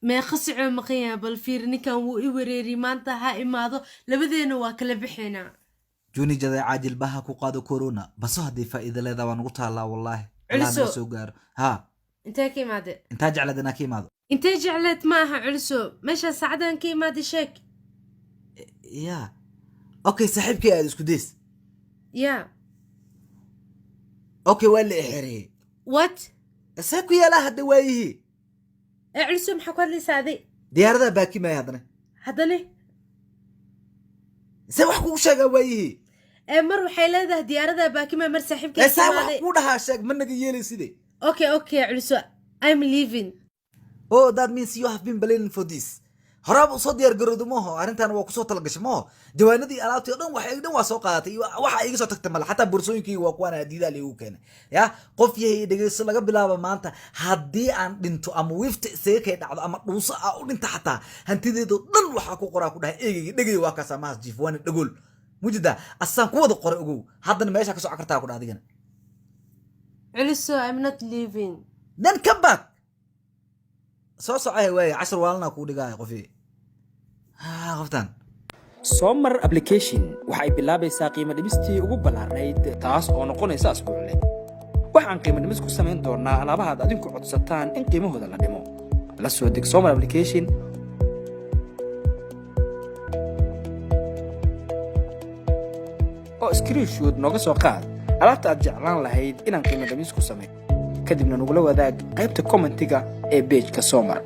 ما خسعوا مقيا بالفيرني كان وإوريري ما أنت هاي ماذا لبدينا واكل بحنا جوني جذا عاجل بها كوقادو كورونا بس هدي فإذا لا ذا ونقطها الله والله علسو سوقار ها انت كي ماذا انت جعل دنا كي ماذا انت جعلت معها علسو ماشي سعدان كي ماذا شك يا اوكي صاحبك يا اسكوديس يا اوكي ولا احري وات ساكو يا لا هدا وايه علسو محكوا لي سادي ديار ذا باكي ما هدنا هدني سي wax ku sheega waayihi mar waxay leedahay diyaarada baakima mar saaxiibkay ee saa wax ku dhahaa sheeg managa yeelay sidee okay culso I'm leaving oh that means you have been planning for this horaba soo diyaar garowdo maaho arintan waa ku soo talagashay maaho jawaanadii alaabtii dhan waxay dhan waa soo qaadatay waxa iga soo tagtay mal xataa boorsooyinkii waa kuwan diidaa leeyahay keenay ya qof yahay dhageyso laga bilaabo maanta hadii aan dhinto ama wiifta isaga kay dhacdo ama dhuuso ah u dhinta xataa hantideedo dhan waxa ku qoraa ku dhahay eegay dhagay waa ka samaas jiif waan dhagool mujida asaan ku wada qoray ogow haddana meesha ka soo kartaa ku dhaadigana culso I'm not leaving then come back soo socay way 10 waalna ku dhigay qofii qoftan Somar application waxay bilaabaysaa qiimo dhimistii ugu ballaarnayd taas oo noqonaysa asbuucle waxaan qiimo dhimis ku sameyn doonaa alaabaha aad adinku codsataan in qiimahooda la dhimo la soo deg Somar application oo screenshot nooga soo qaad alaabta aad jeclaan lahayd inaan qiimo dhimis ku sameeyo kadibna nagula wadaag qaybta commentiga ee page-ka Somar